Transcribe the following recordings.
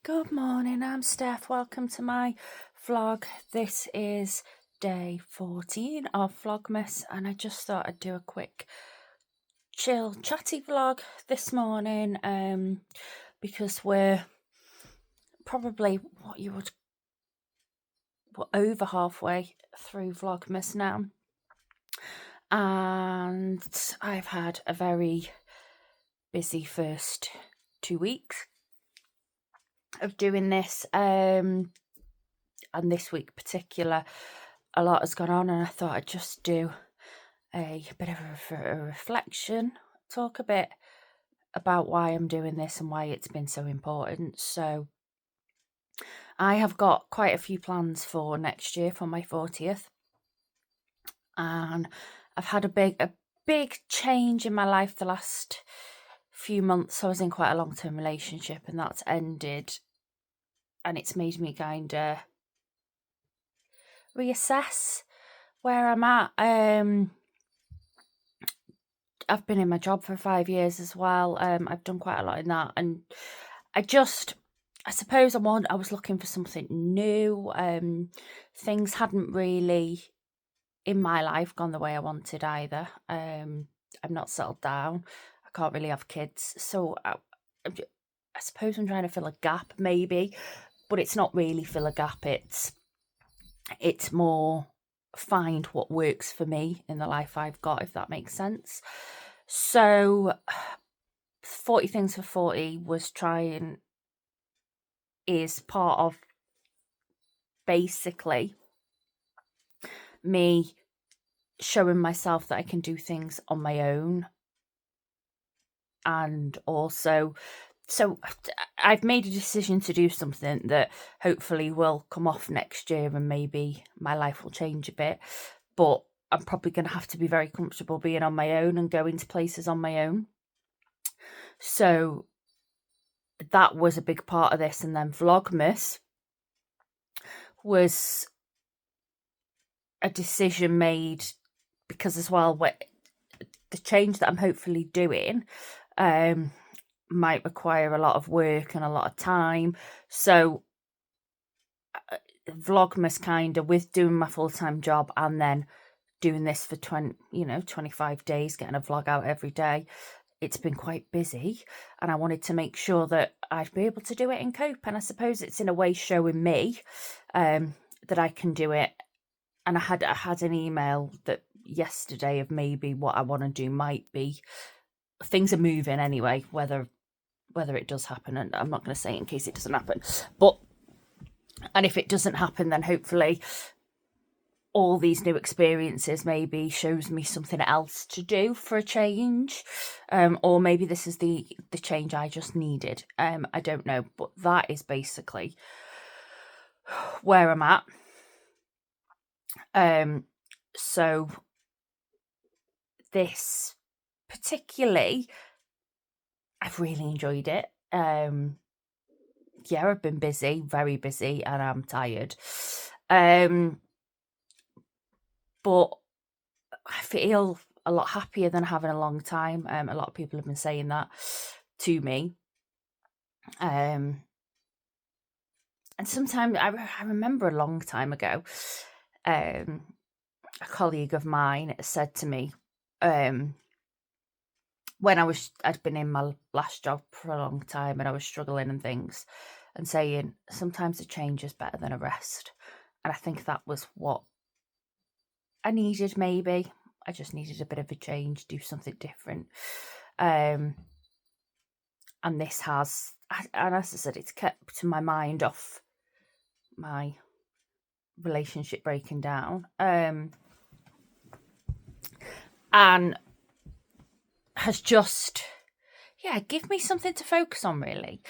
Good morning, I'm Steph. Welcome to my vlog. This is day 14 of Vlogmas, and I just thought I'd do a quick chill chatty vlog this morning because we're probably we're over halfway through Vlogmas now, and I've had a very busy first 2 weeks of doing this, and this week particular a lot has gone on, and I thought I'd just do a bit of a reflection, talk a bit about why I'm doing this and why it's been so important. So I have got quite a few plans for next year for my 40th, and I've had a big change in my life the last few months. I was in quite a long-term relationship, and that's ended, and it's made me kind of reassess where I'm at. I've been in my job for 5 years as well. I've done quite a lot in that, and I suppose I was looking for something new. Things hadn't really in my life gone the way I wanted either. I'm not settled down. I can't really have kids, so I suppose I'm trying to fill a gap, maybe, but it's not really fill a gap. It's more find what works for me in the life I've got, if that makes sense. So 40 Things for 40 is part of basically me showing myself that I can do things on my own. And also, so I've made a decision to do something that hopefully will come off next year, and maybe my life will change a bit, but I'm probably going to have to be very comfortable being on my own and going to places on my own. So that was a big part of this. And then Vlogmas was a decision made because, as well, the change that I'm hopefully doing might require a lot of work and a lot of time. So Vlogmas, kind of, with doing my full-time job and then doing this for 25 days, getting a vlog out every day, it's been quite busy, and I wanted to make sure that I'd be able to do it and cope. And I suppose it's in a way showing me that I can do it. And I had an email that yesterday of maybe what I want to do might be, things are moving anyway, whether it does happen, and I'm not going to say it in case it doesn't happen, and if it doesn't happen, then hopefully all these new experiences maybe shows me something else to do for a change, or maybe this is the change I just needed. I don't know, but that is basically where I'm at. So this particularly, I've really enjoyed it. Yeah, I've been busy, very busy, and I'm tired. But I feel a lot happier than I have in a long time. A lot of people have been saying that to me. And sometimes I remember a long time ago, a colleague of mine said to me, when I'd been in my last job for a long time and I was struggling and things, and saying sometimes a change is better than a rest. And I think that was what I needed. Maybe I just needed a bit of a change, do something different. And this has, and as I said, it's kept my mind off my relationship breaking down, and has just, give me something to focus on, really.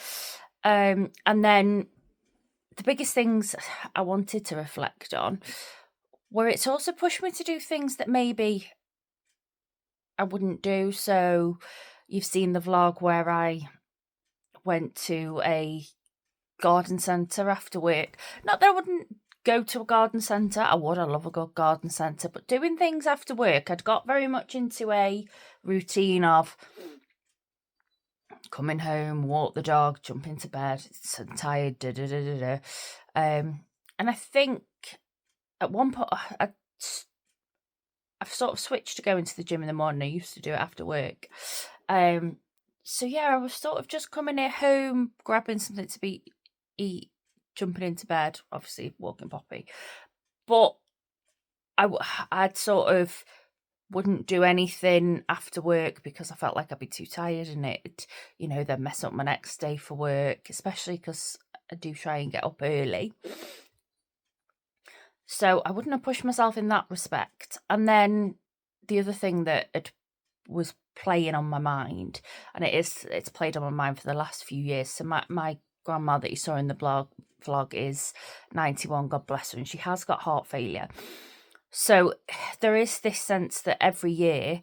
And then the biggest things I wanted to reflect on were, it's also pushed me to do things that maybe I wouldn't do. So you've seen the vlog where I went to a garden centre after work. Not that I wouldn't go to a garden centre. I love a good garden centre, but doing things after work, I'd got very much into a routine of coming home, walk the dog, jump into bed, so tired, and I think at one point I've sort of switched to going to the gym in the morning. I used to do it after work. So yeah, I was sort of just coming here home, grabbing something to eat, jumping into bed, obviously walking Poppy. But I'd sort of wouldn't do anything after work because I felt like I'd be too tired and it, then mess up my next day for work, especially because I do try and get up early. So I wouldn't have pushed myself in that respect. And then the other thing that was playing on my mind, and it's played on my mind for the last few years. So my grandma that you saw in the vlog is 91, God bless her, and she has got heart failure. So there is this sense that every year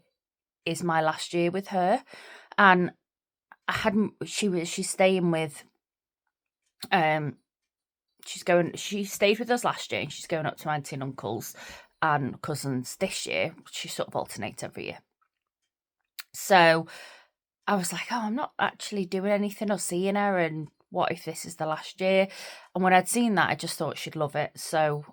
is my last year with her, and she's staying with she stayed with us last year, and she's going up to auntie and uncles and cousins this year. She sort of alternates every year. So I was like, I'm not actually doing anything or seeing her, and what if this is the last year? And when I'd seen that, I just thought she'd love it. So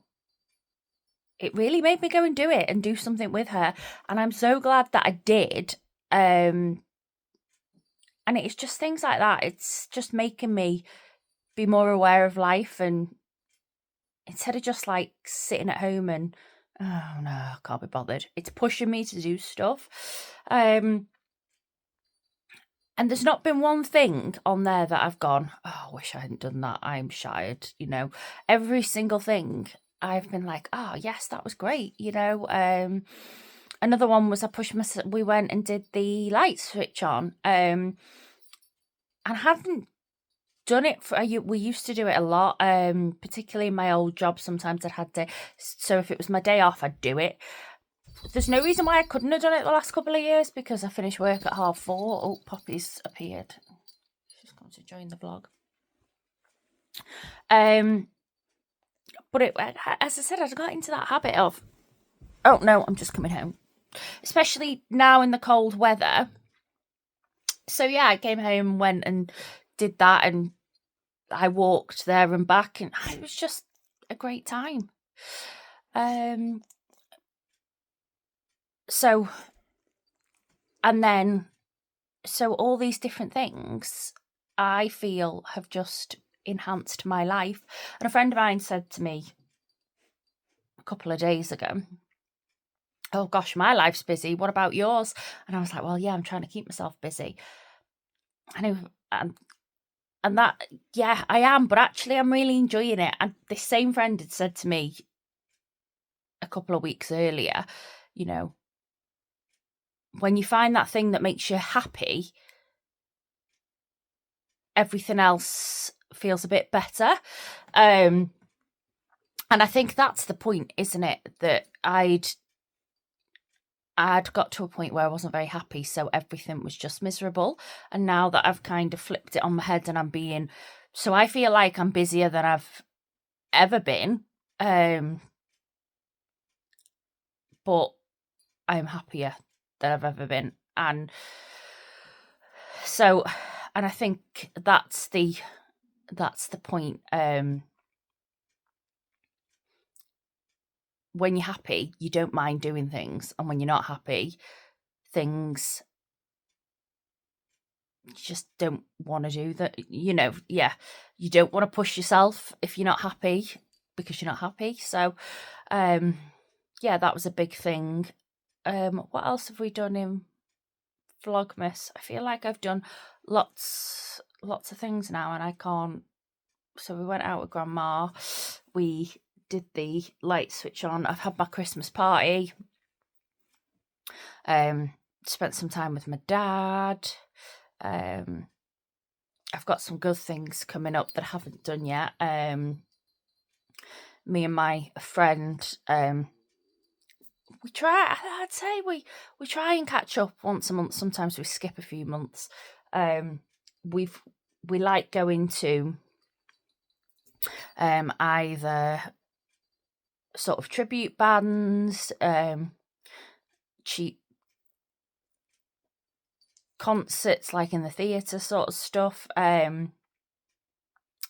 it really made me go and do it and do something with her. And I'm so glad that I did. And it's just things like that. It's just making me be more aware of life, and instead of just like sitting at home and, oh no, I can't be bothered. It's pushing me to do stuff. And there's not been one thing on there that I've gone, I wish I hadn't done that. I'm shattered, Every single thing I've been like, yes, that was great, Another one was we went and did the light switch on, and I hadn't done it we used to do it a lot, particularly in my old job. Sometimes I'd had to, so if it was my day off, I'd do it. There's no reason why I couldn't have done it the last couple of years, because I finished work at 4:30. Oh, Poppy's appeared. She's going to join the vlog. But as I said, I got into that habit of, oh no, I'm just coming home. Especially now in the cold weather. So yeah, I came home, went and did that, and I walked there and back, and it was just a great time. So all these different things I feel have just enhanced my life. And a friend of mine said to me a couple of days ago, oh gosh, my life's busy, what about yours? And I was like, well, yeah, I'm trying to keep myself busy. And that, yeah, I am, but actually I'm really enjoying it. And this same friend had said to me a couple of weeks earlier, when you find that thing that makes you happy, everything else feels a bit better. And I think that's the point, isn't it? That I'd got to a point where I wasn't very happy, so everything was just miserable. And now that I've kind of flipped it on my head, and so I feel like I'm busier than I've ever been. But I'm happier than I've ever been. And so, and I think that's the point. When you're happy, you don't mind doing things. And when you're not happy, things you just don't want to do that. You don't want to push yourself if you're not happy, because you're not happy. So, yeah, that was a big thing. What else have we done in Vlogmas? I feel like I've done lots of things now, and I can't. So we went out with Grandma. We did the light switch on. I've had my Christmas party. Spent some time with my dad. I've got some good things coming up that I haven't done yet. Me and my friend, we try and catch up once a month. Sometimes we skip a few months. We like going to either sort of tribute bands, cheap concerts, like in the theatre sort of stuff.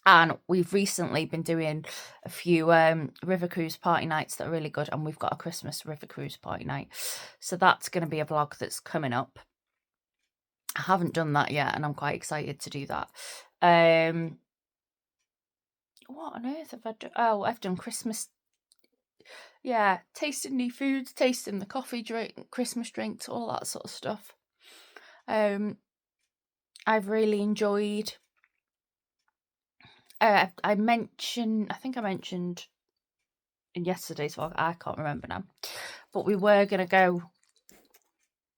And we've recently been doing a few river cruise party nights that are really good, and we've got a Christmas river cruise party night, so that's going to be a vlog that's coming up. I haven't done that yet, and I'm quite excited to do that. What on earth have I done? Oh, I've done Christmas. Yeah, tasting new foods, tasting the coffee drink, Christmas drinks, all that sort of stuff. I've really enjoyed. I think I mentioned in yesterday's vlog, I can't remember now, but we were going to go.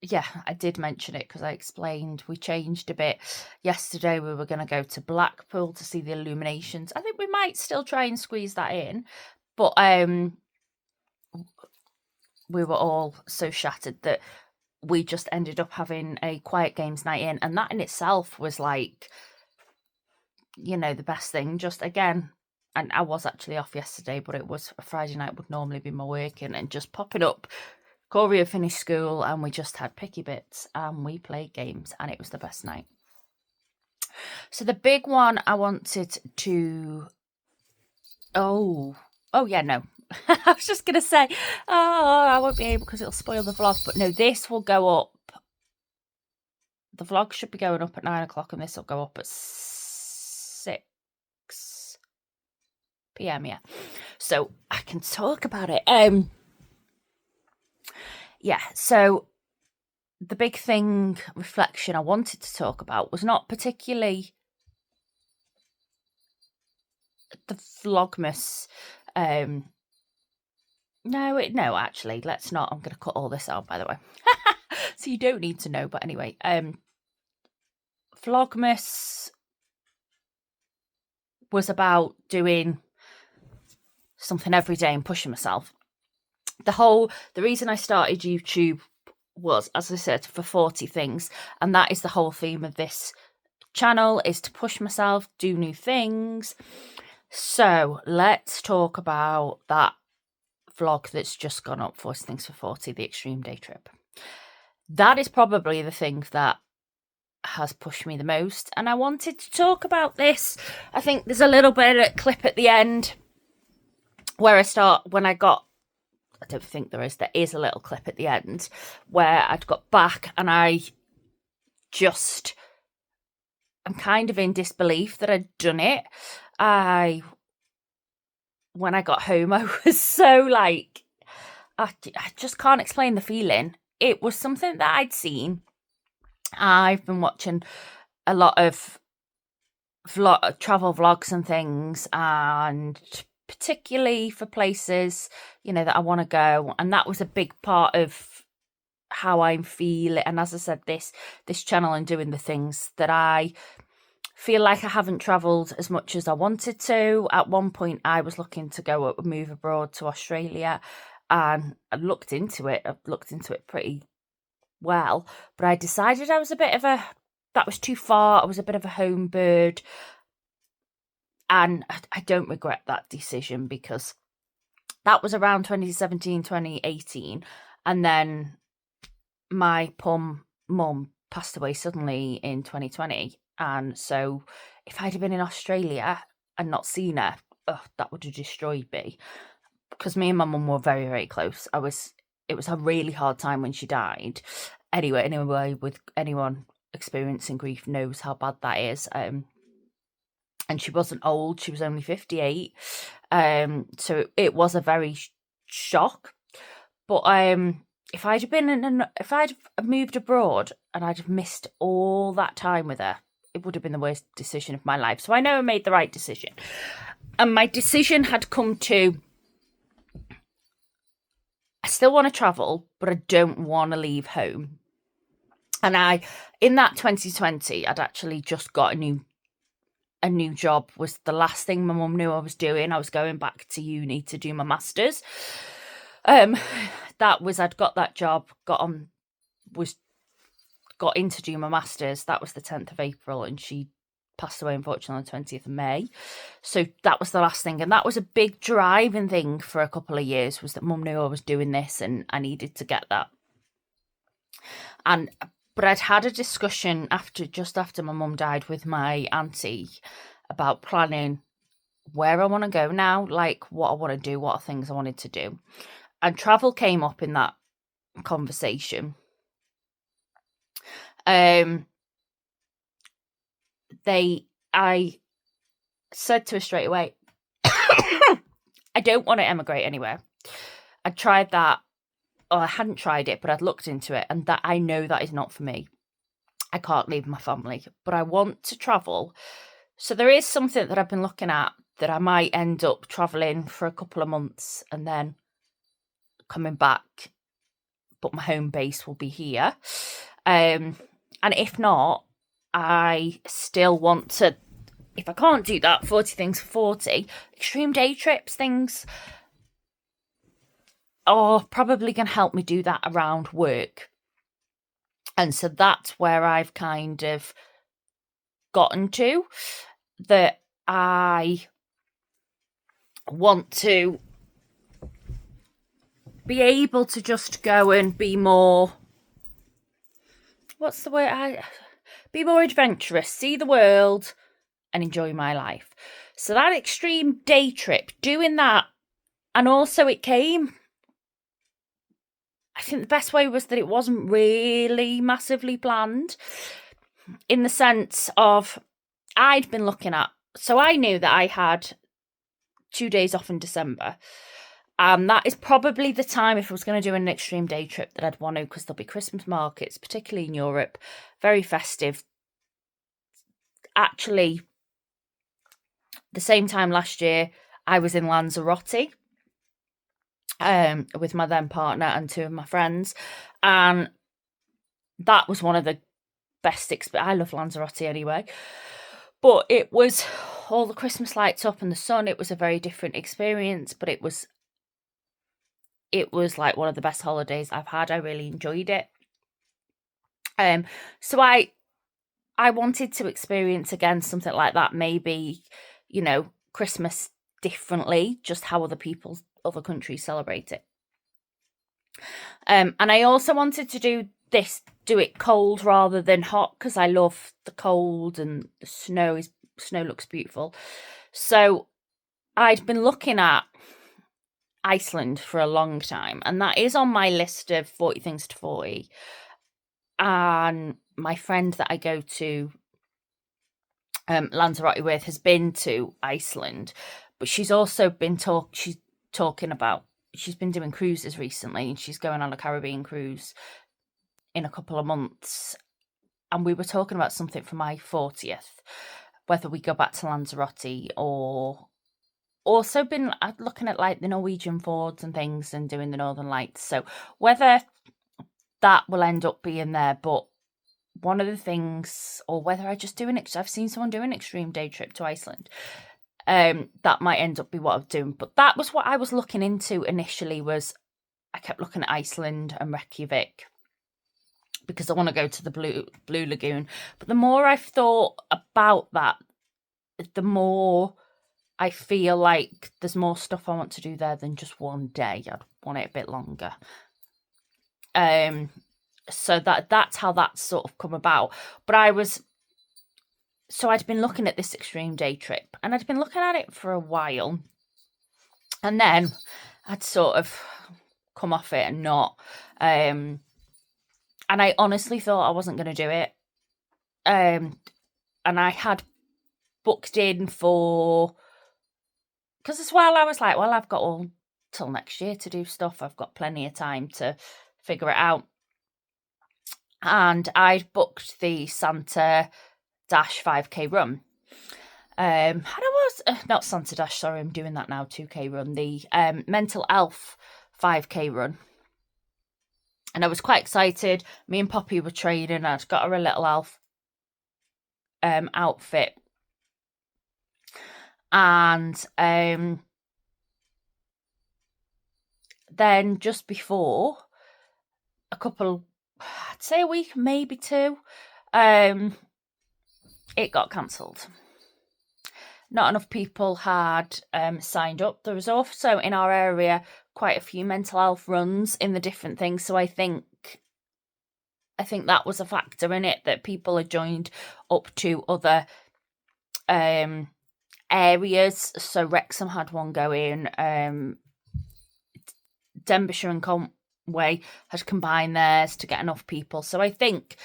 Yeah, I did mention it because I explained we changed a bit. Yesterday we were going to go to Blackpool to see the illuminations. I think we might still try and squeeze that in, but we were all so shattered that we just ended up having a quiet games night in, and that in itself was like, you know, the best thing. Just again, and I was actually off yesterday, but it was a Friday night, would normally be my working, and just popping up. Corey had finished school and we just had picky bits and we played games, and it was the best night. So the big one I wanted to... Oh yeah, no. I was just going to say, I won't be able because it'll spoil the vlog. But no, this will go up. The vlog should be going up at 9 o'clock and this will go up at 6 p.m, yeah. So I can talk about it. Yeah, so the big thing, reflection I wanted to talk about was not particularly the Vlogmas. No, actually, let's not. I'm going to cut all this out, by the way. So you don't need to know, but anyway, Vlogmas was about doing something every day and pushing myself. The reason I started YouTube was, as I said, for 40 things, and that is the whole theme of this channel, is to push myself, do new things. So let's talk about that vlog that's just gone up, 40 things for 40, the extreme day trip. That is probably the thing that has pushed me the most, and I wanted to talk about this. I think there's a little bit of a clip at the end where I don't think there is a little clip at the end where I'd got back and I'm kind of in disbelief that I'd done it. When I got home, I was so like, I just can't explain the feeling. It was something that I'd seen. I've been watching a lot of travel vlogs and things, and particularly for places, you know, that I want to go, and that was a big part of how I'm feeling. And as I said, this channel and doing the things that I feel like I haven't travelled as much as I wanted to. At one point I was looking to move abroad to Australia, and I looked into it. I've looked into it pretty well, but I decided that was too far. I was a bit of a home bird. And I don't regret that decision, because that was around 2017, 2018. And then my mum passed away suddenly in 2020. And so if I'd have been in Australia and not seen her, that would have destroyed me. Because me and my mum were very, very close. It was a really hard time when she died. Anyway, with anyone experiencing grief knows how bad that is. And she wasn't old, she was only 58. So it was a very shock. But if I'd moved abroad and I'd have missed all that time with her, it would have been the worst decision of my life. So I know I made the right decision. And my decision had come to, I still want to travel, but I don't want to leave home. And in that 2020, I'd actually just got a new job. Was the last thing my mum knew I was doing. I was going back to uni to do my masters. I'd got that job, got in to do my masters. That was the 10th of April, and she passed away unfortunately on the 20th of May. So that was the last thing, and that was a big driving thing for a couple of years, was that mum knew I was doing this and I needed to get that. And But I'd had a discussion just after my mum died with my auntie about planning where I want to go now, like what I want to do, what are things I wanted to do. And travel came up in that conversation. I said to her straight away, I don't want to emigrate anywhere. I tried that, or I hadn't tried it, but I'd looked into it, and that I know that is not for me. I can't leave my family, but I want to travel. So there is something that I've been looking at that I might end up traveling for a couple of months and then coming back, but my home base will be here. And if not, I still want to, if I can't do that, 40 things for 40, extreme day trips, things are probably going to help me do that around work. And so that's where I've kind of gotten to, that I want to be able to just go and be more, what's the word? Be more adventurous, see the world and enjoy my life. So that extreme day trip, doing that, and also it came, I think the best way was that it wasn't really massively planned, in the sense of I'd been looking at, so I knew that I had 2 days off in December. That is probably the time, if I was going to do an extreme day trip, that I'd want to, because there'll be Christmas markets, particularly in Europe, very festive. Actually, the same time last year, I was in Lanzarote with my then partner and 2 of my friends, and that was one of the best I love Lanzarote anyway, but it was all the Christmas lights up and the sun. It was a very different experience, but it was like one of the best holidays I've had. I really enjoyed it. So I wanted to experience again something like that, maybe, Christmas differently, just how other countries celebrate it. And I also wanted to do it cold rather than hot, because I love the cold, and the snow looks beautiful. So I'd been looking at Iceland for a long time, and that is on my list of 40 things to 40. And my friend that I go to Lanzarote with has been to Iceland, but she's also been she's been doing cruises recently, and she's going on a Caribbean cruise in a couple of months. And we were talking about something for my 40th, whether we go back to Lanzarote, or also been looking at like the Norwegian fjords and things and doing the Northern Lights. So whether that will end up being there, but one of the things, or whether I just do I've seen someone do an extreme day trip to Iceland. That might end up be what I'm doing. But that was what I was looking into initially, was I kept looking at Iceland and Reykjavik, because I want to go to the Blue Lagoon. But the more I've thought about that, the more I feel like there's more stuff I want to do there than just one day. I'd want it a bit longer. So that's how that's sort of come about. But I'd been looking at this extreme day trip, and I'd been looking at it for a while, and then I'd sort of come off it and not. And I honestly thought I wasn't going to do it. And I had booked in for, because as well, I was like, well, I've got all till next year to do stuff. I've got plenty of time to figure it out. And I'd booked the Santa Dash 5k run. And I was, not Santa Dash, sorry, I'm doing that now, 2k run, the Mental Elf 5k run. And I was quite excited. Me and Poppy were training. I'd got her a little elf outfit. And then just before, I'd say a week, maybe 2, it got cancelled. Not enough people had signed up. There was also in our area quite a few mental health runs in the different things. So I think I think that was a factor in it, that people had joined up to other areas. So Wrexham had one going, Denbighshire and Conway had combined theirs to get enough people. So I think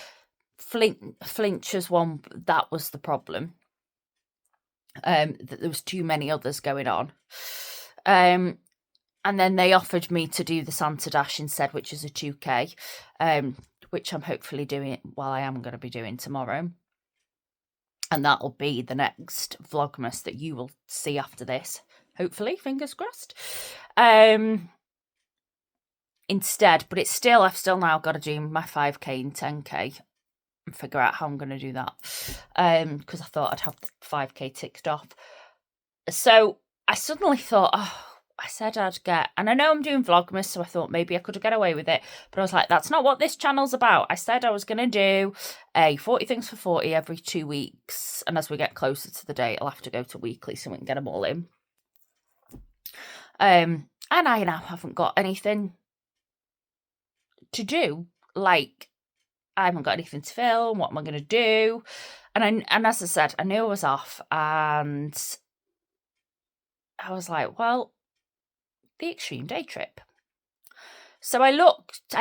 Flintshire one, that was the problem. That there was too many others going on. And then they offered me to do the Santa Dash instead, which is a 2K, which I'm hopefully doing, well, I am going to be doing tomorrow. And that'll be the next Vlogmas that you will see after this. Hopefully, fingers crossed. Instead, but it's still, I've still now got to do my 5K and 10K and figure out how I'm going to do that. Because I thought I'd have the 5K ticked off. So I suddenly thought, I said I'd get, and I know I'm doing Vlogmas, so I thought maybe I could get away with it. But I was like, that's not what this channel's about. I said I was going to do a 40 things for 40 every 2 weeks. And as we get closer to the date, I'll have to go to weekly so we can get them all in. And I now haven't got anything to do. Like, I haven't got anything to film. What am I going to do? And as I said, I knew I was off, and I was like, well, the extreme day trip. So I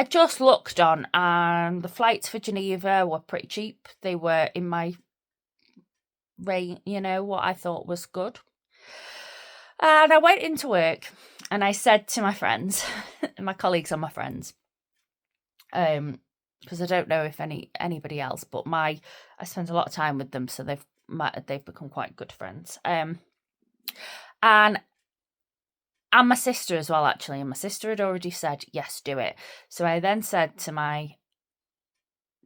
just looked on, and the flights for Geneva were pretty cheap. They were in my range, what I thought was good. And I went into work and I said to my friends, my colleagues and my friends, because I don't know if anybody else, but I spend a lot of time with them, so they've become quite good friends. And my sister as well, actually. And my sister had already said, yes, do it. So I then said to my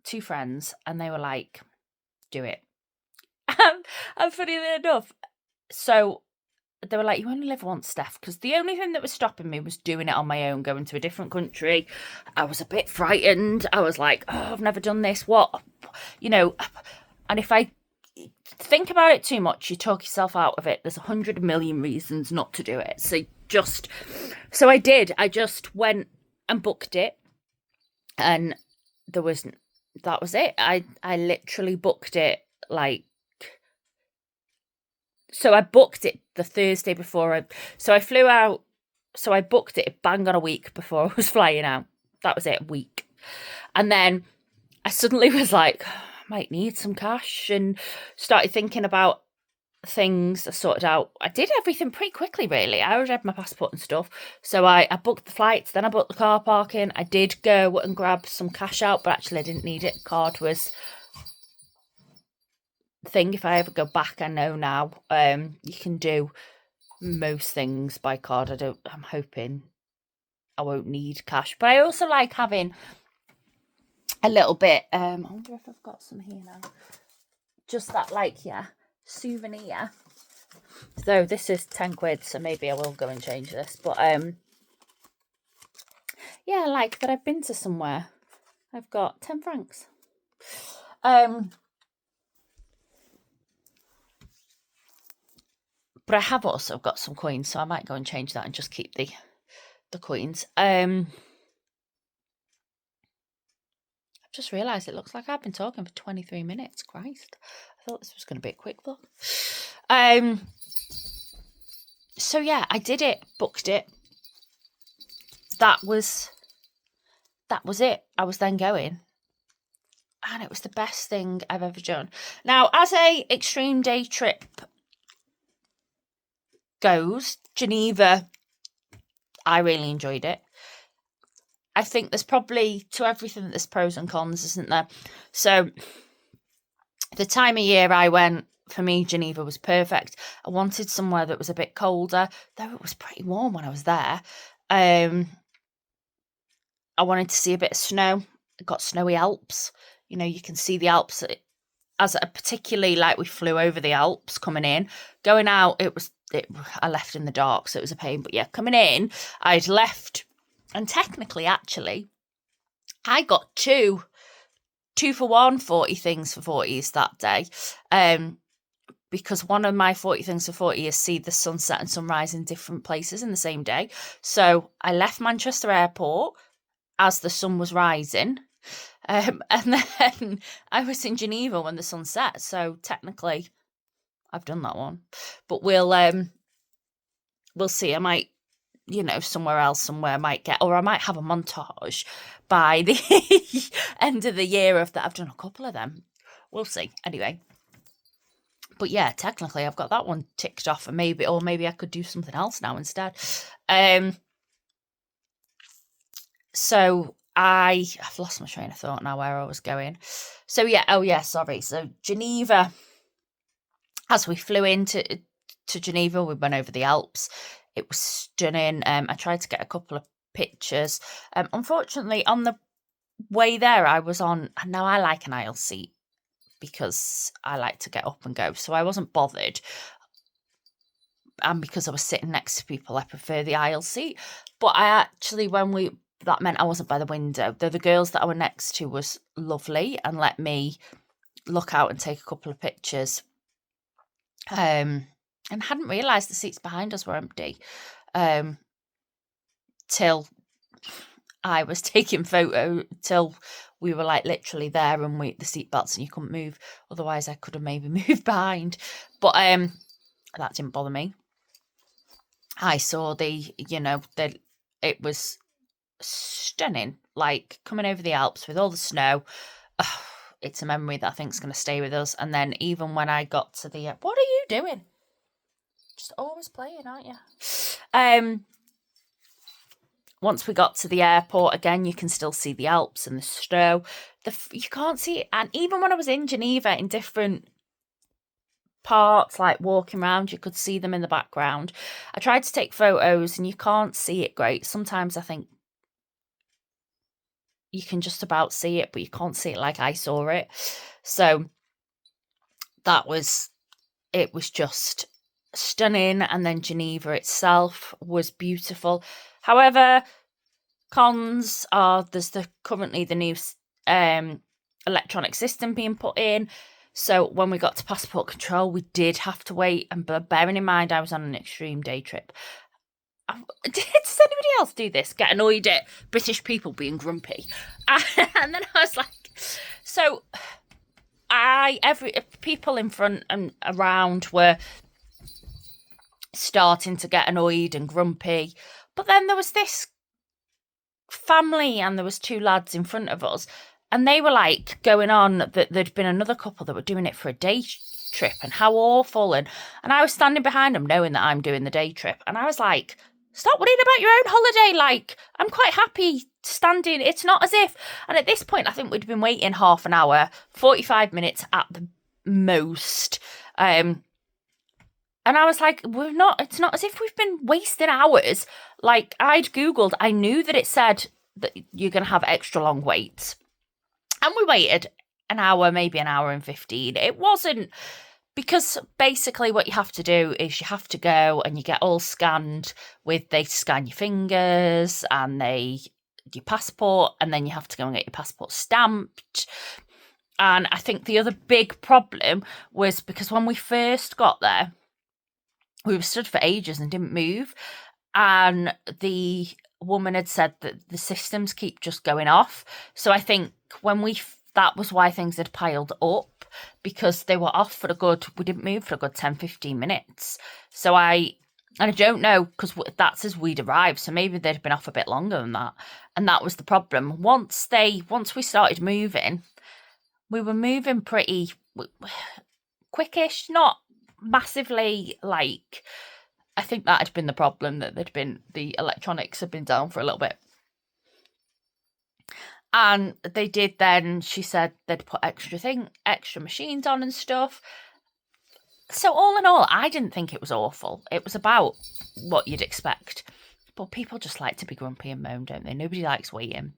2 friends, and they were like, do it. And funny enough, so they were like, you only live once, Steph, because the only thing that was stopping me was doing it on my own, going to a different country. I was a bit frightened. I was like, I've never done this. What? And if I think about it too much, you talk yourself out of it. There's 100 million reasons not to do it. So I did. I just went and booked it, and that was it. I literally booked it so I booked it the Thursday before so I flew out. So I booked it bang on a week before I was flying out. That was it, a week. And then I suddenly was like, I might need some cash, and started thinking about things. I sorted out, I did everything pretty quickly, really. I already had my passport and stuff. So I booked the flights, then I booked the car parking. I did go and grab some cash out, but actually I didn't need it. Card was thing. If I ever go back, I know now you can do most things by card. I'm hoping I won't need cash, but I also like having a little bit, I wonder if I've got some here now, just that souvenir. So this is 10 quid, so maybe I will go and change this, but yeah, I like that I've been to somewhere. I've got 10 francs. But I have also got some coins, so I might go and change that and just keep the coins. I've just realised it looks like I've been talking for 23 minutes. Christ. I thought this was going to be a quick vlog. So yeah, I did it, booked it. That was it. I was then going. And it was the best thing I've ever done. Now, as a extreme day trip goes, Geneva, I really enjoyed it. I think there's probably, to everything, there's pros and cons, isn't there? So the time of year I went, for me, Geneva was perfect. I wanted somewhere that was a bit colder, though it was pretty warm when I was there. I wanted to see a bit of snow. It got snowy Alps. You can see the Alps particularly, like, we flew over the Alps coming in. Going out, I left in the dark, so it was a pain. But yeah, coming in, I'd left, and technically, actually, I got two for one 40 things for 40s that day. Because one of my 40 things for 40 is see the sunset and sunrise in different places in the same day. So I left Manchester Airport as the sun was rising. And then I was in Geneva when the sun set, so technically I've done that one. But we'll see. I might, somewhere else, somewhere I might get, or I might have a montage by the end of the year of that. I've done a couple of them. We'll see. Anyway. But yeah, technically I've got that one ticked off, and maybe I could do something else now instead. So I've lost my train of thought now where I was going. So yeah, sorry. So Geneva, as we flew into Geneva, we went over the Alps. It was stunning. I tried to get a couple of pictures. Unfortunately, on the way there, I was on. Now I like an aisle seat because I like to get up and go, so I wasn't bothered. And because I was sitting next to people, I prefer the aisle seat. But I actually, that meant I wasn't by the window. The girls that I were next to was lovely and let me look out and take a couple of pictures. And hadn't realised the seats behind us were empty till I was taking photo, till we were like literally there and the seatbelts and you couldn't move. Otherwise I could have maybe moved behind. But that didn't bother me. I saw it was stunning, like coming over the Alps with all the snow. Oh, it's a memory that I think is going to stay with us. And then even when I got to the, what are you doing? Just always playing, aren't you? Once we got to the airport, again, you can still see the Alps and the snow. You can't see it. And even when I was in Geneva, in different parts, like walking around, you could see them in the background. I tried to take photos and you can't see it great. Sometimes I think you can just about see it, but you can't see it like I saw it. So it was just stunning. And then Geneva itself was beautiful. However, cons are there's currently the new electronic system being put in. So when we got to passport control, we did have to wait. And bearing in mind, I was on an extreme day trip. Does anybody else do this? Get annoyed at British people being grumpy? And then I was like, so people in front and around were starting to get annoyed and grumpy. But then there was this family and there was two lads in front of us, and they were like going on that there'd been another couple that were doing it for a day trip and how awful. And I was standing behind them knowing that I'm doing the day trip. And I was like, stop worrying about your own holiday. Like, I'm quite happy standing. It's not as if, and at this point, I think we'd been waiting half an hour, 45 minutes at the most. And I was like, it's not as if we've been wasting hours. Like, I'd Googled, I knew that it said that you're going to have extra long waits. And we waited an hour, maybe an hour and 15. It wasn't, because basically what you have to do is you have to go and you get all scanned they scan your fingers and your passport, and then you have to go and get your passport stamped. And I think the other big problem was because when we first got there, we were stood for ages and didn't move. And the woman had said that the systems keep just going off. So I think that was why things had piled up, because they were off we didn't move for a good 10, 15 minutes. So I don't know, because that's as we'd arrived. So maybe they'd been off a bit longer than that. And that was the problem. Once we started moving, we were moving pretty quickish, not massively. Like, I think that had been the problem, that the electronics had been down for a little bit. And they did then, she said they'd put extra machines on and stuff. So all in all, I didn't think it was awful. It was about what you'd expect. But people just like to be grumpy and moan, don't they? Nobody likes waiting.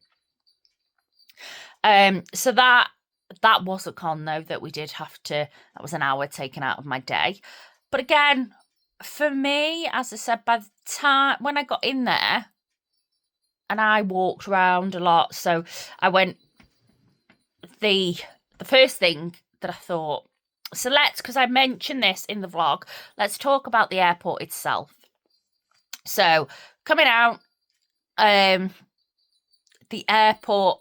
So that was a con, though, that we did have to, that was an hour taken out of my day. But again, for me, as I said, by the time when I got in there, and I walked around a lot, so I went, the first thing that I thought, so because I mentioned this in the vlog, let's talk about the airport itself. So coming out, the airport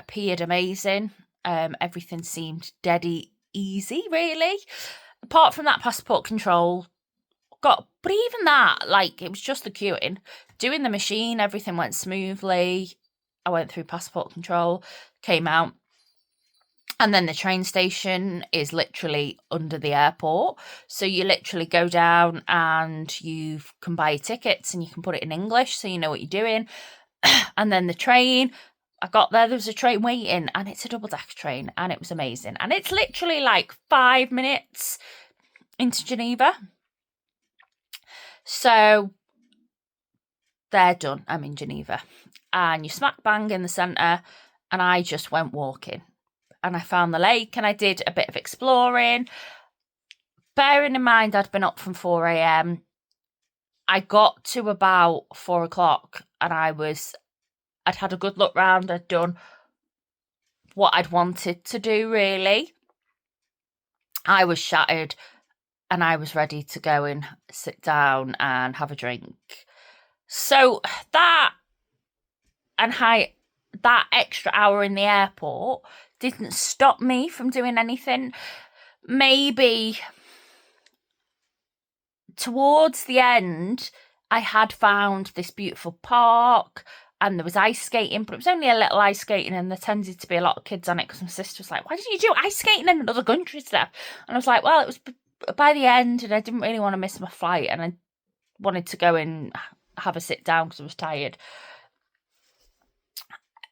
appeared amazing. Everything seemed deady easy, really. Apart from that passport control, but even that, like, it was just the queuing. Doing the machine, everything went smoothly. I went through passport control, came out. And then the train station is literally under the airport. So you literally go down and you can buy your tickets and you can put it in English so you know what you're doing. And then the train, I got there was a train waiting, and it's a double-decker train, and it was amazing. And it's literally like 5 minutes into Geneva. So they're done. I'm in Geneva. And you smack bang in the centre, and I just went walking. And I found the lake, and I did a bit of exploring. Bearing in mind I'd been up from 4 a.m, I got to about 4 o'clock, and I'd had a good look round. I'd done what I'd wanted to do, really. I was shattered, and I was ready to go and sit down and have a drink. So that extra hour in the airport didn't stop me from doing anything. Maybe towards the end, I had found this beautiful park, and there was ice skating, but it was only a little ice skating, and there tended to be a lot of kids on it, because my sister was like, why didn't you do ice skating in another country stuff? And I was like, well, it was by the end, and I didn't really want to miss my flight, and I wanted to go and have a sit down because I was tired.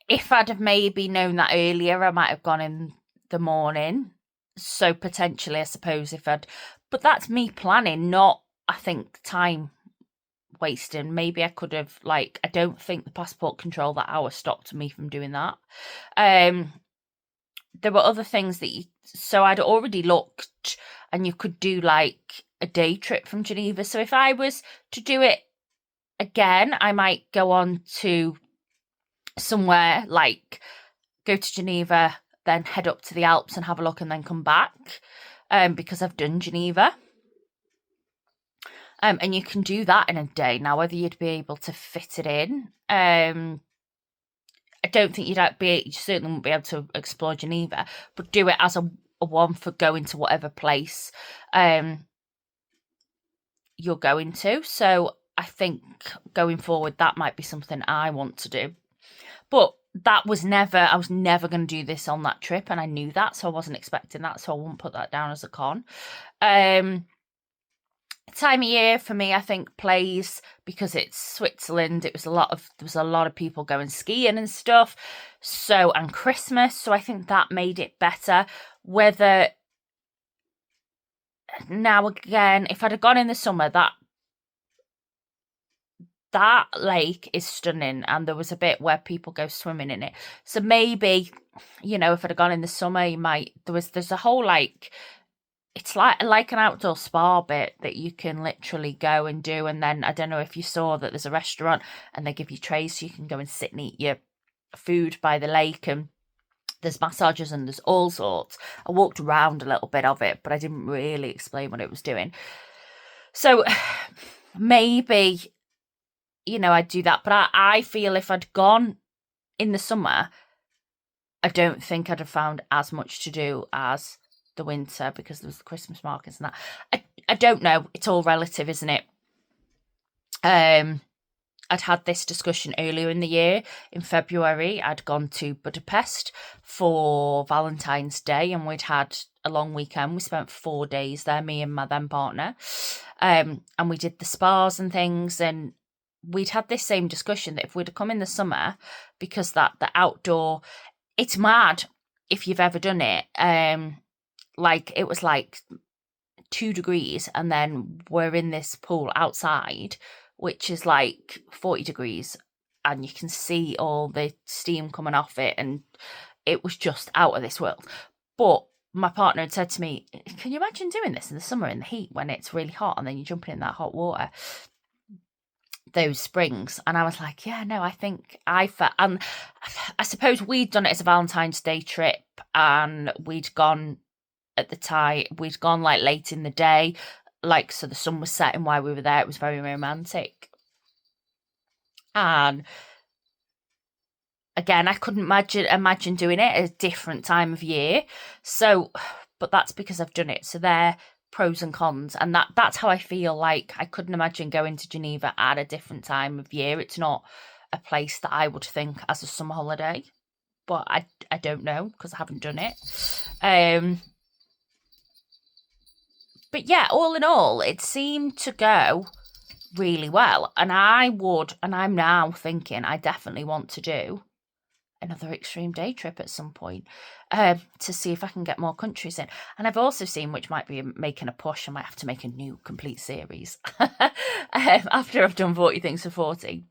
If I'd have maybe known that earlier, I might have gone in the morning. So potentially, I suppose, but that's me planning, not, I think, time wasting. Maybe I could have, like, I don't think the passport control that hour stopped me from doing that. There were other things so I'd already looked, and you could do like a day trip from Geneva. So if I was to do it again, I might go on to somewhere like go to Geneva, then head up to the Alps and have a look, and then come back, because I've done Geneva. And you can do that in a day. Now, whether you'd be able to fit it in, I don't think you certainly wouldn't be able to explore Geneva, but do it as a one for going to whatever place you're going to. So I think going forward, that might be something I want to do. But I was never going to do this on that trip, and I knew that, so I wasn't expecting that, so I won't put that down as a con. Time of year for me, I think, plays, because it's Switzerland. There was a lot of people going skiing and stuff, and Christmas, so I think that made it better. Whether now again, if I'd have gone in the summer, that lake is stunning, and there was a bit where people go swimming in it. So maybe, if I'd have gone in the summer, there's a whole, like, it's like an outdoor spa bit that you can literally go and do. And then I don't know if you saw that there's a restaurant, and they give you trays so you can go and sit and eat your food by the lake, and there's massages and there's all sorts. I walked around a little bit of it, but I didn't really explain what it was doing. So maybe, I'd do that. But I feel if I'd gone in the summer, I don't think I'd have found as much to do as the winter, because there was the Christmas markets and that. I don't know. It's all relative, isn't it? I'd had this discussion earlier in the year. In February, I'd gone to Budapest for Valentine's Day, and we'd had a long weekend. We spent 4 days there, me and my then partner. And we did the spas and things, and we'd had this same discussion that if we'd have come in the summer, because the outdoor, it's mad if you've ever done it. Like, it was like 2 degrees, and then we're in this pool outside, which is like 40 degrees, and you can see all the steam coming off it, and it was just out of this world. But my partner had said to me, can you imagine doing this in the summer in the heat when it's really hot, and then you're jumping in that hot water, those springs? And I was like, yeah, no, I think and I suppose we'd done it as a Valentine's Day trip, and we'd gone like late in the day, like, so the sun was setting while we were there. It was very romantic. And again, I couldn't imagine doing it at a different time of year. So, but that's because I've done it. So they're pros and cons, and that's how I feel. Like, I couldn't imagine going to Geneva at a different time of year. It's not a place that I would think as a summer holiday, but I don't know because I haven't done it. But yeah, all in all, it seemed to go really well, and I'm now thinking I definitely want to do another extreme day trip at some point, to see if I can get more countries in. And I've also seen, which might be making a push, I might have to make a new complete series after I've done 40 things for 40,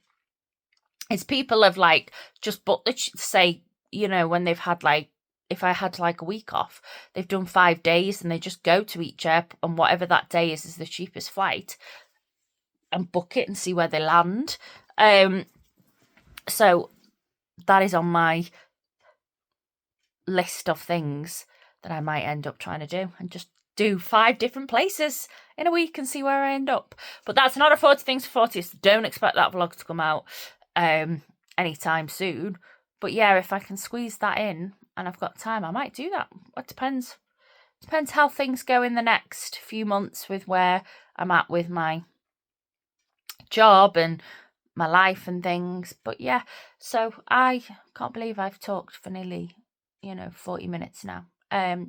is people have like just booked say, you know, when they've had like, if I had like a week off, they've done 5 days and they just go to each airport, and whatever that day is the cheapest flight, and book it and see where they land. So that is on my list of things that I might end up trying to do, and just do 5 different places in a week and see where I end up. But that's not a 40 things for 40, so don't expect that vlog to come out anytime soon. But yeah, if I can squeeze that in and I've got time, I might do that. It depends how things go in the next few months with where I'm at with my job and my life and things. But yeah, so I can't believe I've talked for nearly 40 minutes now.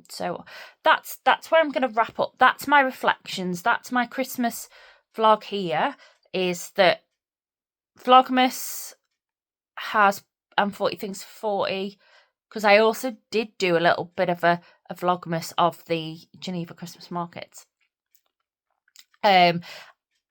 So that's where I'm going to wrap up. That's my reflections. That's my Christmas vlog here, is that Vlogmas has 40 things for 40, because I also did do a little bit of a Vlogmas of the Geneva Christmas markets. And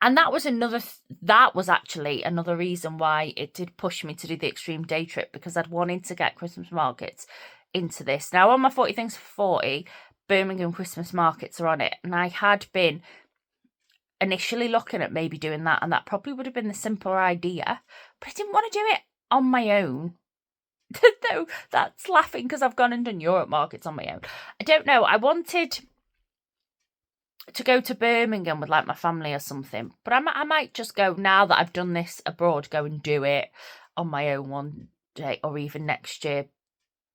that was actually another reason why it did push me to do the extreme day trip, because I'd wanted to get Christmas markets into this. Now, on my 40 things for 40, Birmingham Christmas markets are on it, and I had been initially looking at maybe doing that, and that probably would have been the simpler idea, but I didn't want to do it on my own. No, that's laughing because I've gone and done Europe markets on my own. I don't know. I wanted to go to Birmingham with like my family or something, but I might just go, now that I've done this abroad, go and do it on my own one day, or even next year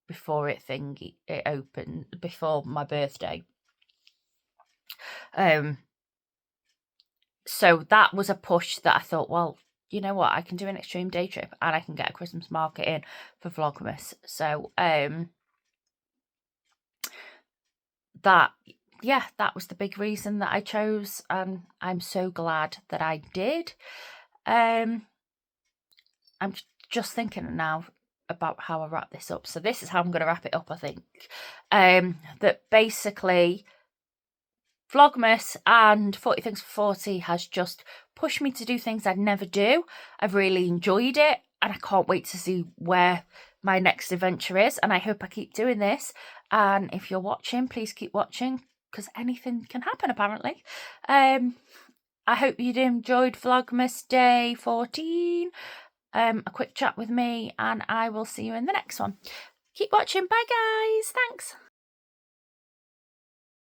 before it opened, before my birthday. So that was a push that I thought, well, you know what, I can do an extreme day trip and I can get a Christmas market in for Vlogmas. So that was the big reason that I chose, and I'm so glad that I did. I'm just thinking now about how I wrap this up. So this is how I'm going to wrap it up, I think. That basically Vlogmas and 40 Things for 40 has just pushed me to do things I'd never do. I've really enjoyed it, and I can't wait to see where my next adventure is, and I hope I keep doing this. And if you're watching, please keep watching, because anything can happen apparently. I hope you enjoyed Vlogmas day 14. A quick chat with me, and I will see you in the next one. Keep watching. Bye guys. Thanks.